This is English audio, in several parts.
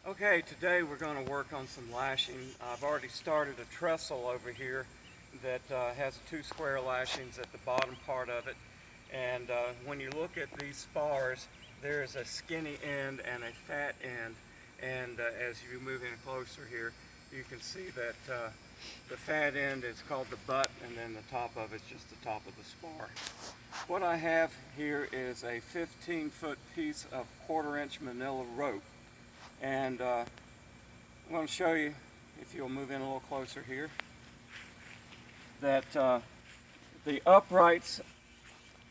Okay, today we're going to work on some lashing. I've already started a trestle over here that has two square lashings at the bottom part of it. And when you look at these spars, there's a skinny end and a fat end. And as you move in closer here, you can see that the fat end is called the butt, and then the top of it's just the top of the spar. What I have here is a 15-foot piece of 1/4-inch manila rope. And I'm going to show you, if you'll move in a little closer here, that the uprights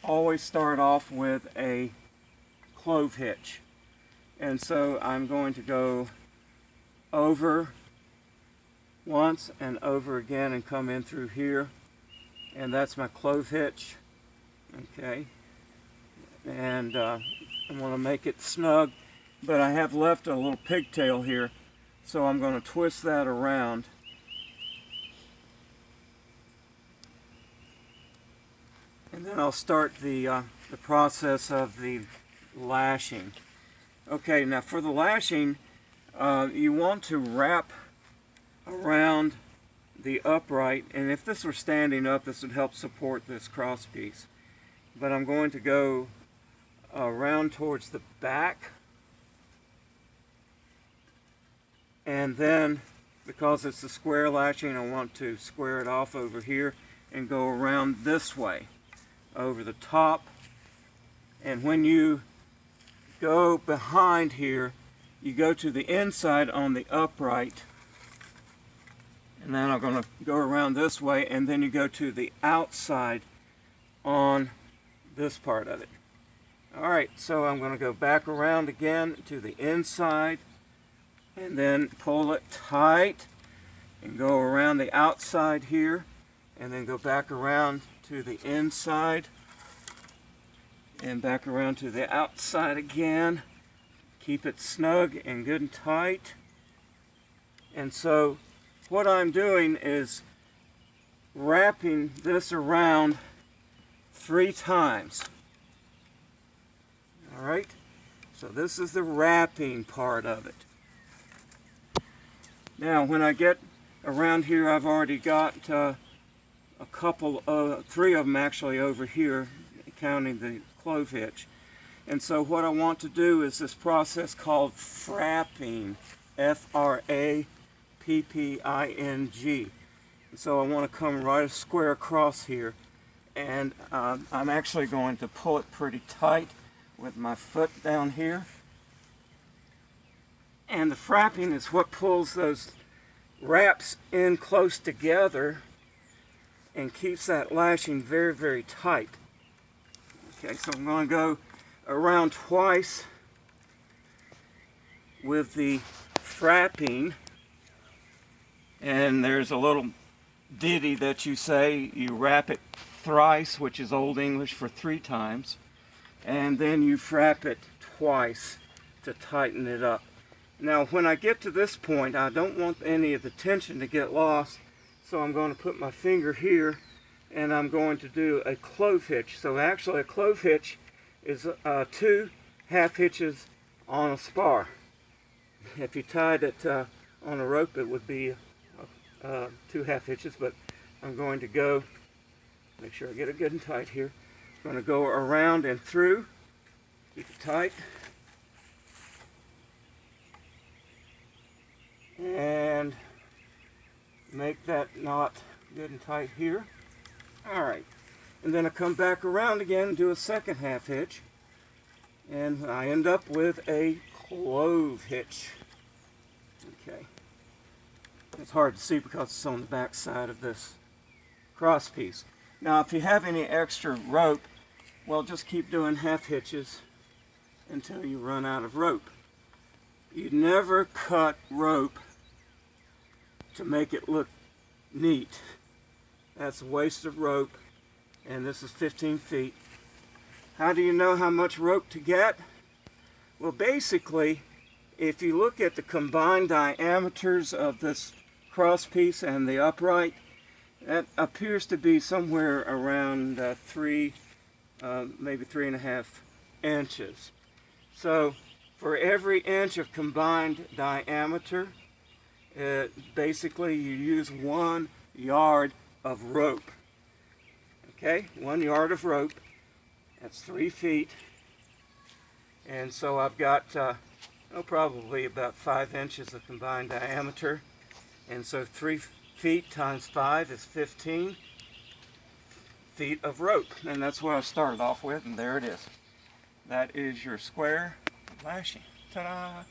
always start off with a clove hitch. And so I'm going to go over once and over again and come in through here. And that's my clove hitch. Okay. And I want to make it snug. But I have left a little pigtail here, so I'm going to twist that around. And then I'll start the process of the lashing. Okay, now for the lashing, you want to wrap around the upright, and if this were standing up, this would help support this cross piece. But I'm going to go around towards the back. And then, because it's a square lashing, I want to square it off over here and go around this way, over the top. And when you go behind here, you go to the inside on the upright. And then I'm going to go around this way, and then you go to the outside on this part of it. Alright, so I'm going to go back around again to the inside, and then pull it tight and go around the outside here, and then go back around to the inside and back around to the outside again. Keep it snug and good and tight. And so what I'm doing is wrapping this around 3 times. Alright, so this is the wrapping part of it. Now, when I get around here, I've already got 3 of them actually over here, counting the clove hitch. And so what I want to do is this process called frapping, F-R-A-P-P-I-N-G. And so I want to come right square across here, and I'm actually going to pull it pretty tight with my foot down here. And the frapping is what pulls those wraps in close together and keeps that lashing very, very tight. Okay, so I'm going to go around twice with the frapping. And there's a little ditty that you say, you wrap it thrice, which is Old English for 3 times. And then you frap it twice to tighten it up. Now, when I get to this point, I don't want any of the tension to get lost, so I'm going to put my finger here, and I'm going to do a clove hitch. So actually, a clove hitch is 2 half hitches on a spar. If you tied it on a rope, it would be 2 half hitches, but I'm going to go, make sure I get it good and tight here. I'm going to go around and through, keep it tight. And make that knot good and tight here. Alright, and then I come back around again and do a second half hitch, and I end up with a clove hitch. Okay, it's hard to see because it's on the back side of this cross piece. Now, if you have any extra rope, well, just keep doing half hitches until you run out of rope. You never cut rope to make it look neat. That's a waste of rope, and this is 15 feet. How do you know how much rope to get? Well, basically, if you look at the combined diameters of this cross piece and the upright, that appears to be somewhere around 3, maybe 3.5 inches. So For every inch of combined diameter, basically you use 1 yard of rope. Okay, 1 yard of rope, that's 3 feet. And so I've got probably about 5 inches of combined diameter. And so 3 feet times 5 is 15 feet of rope. And that's what I started off with, and there it is. That is your square lashing. Ta-da!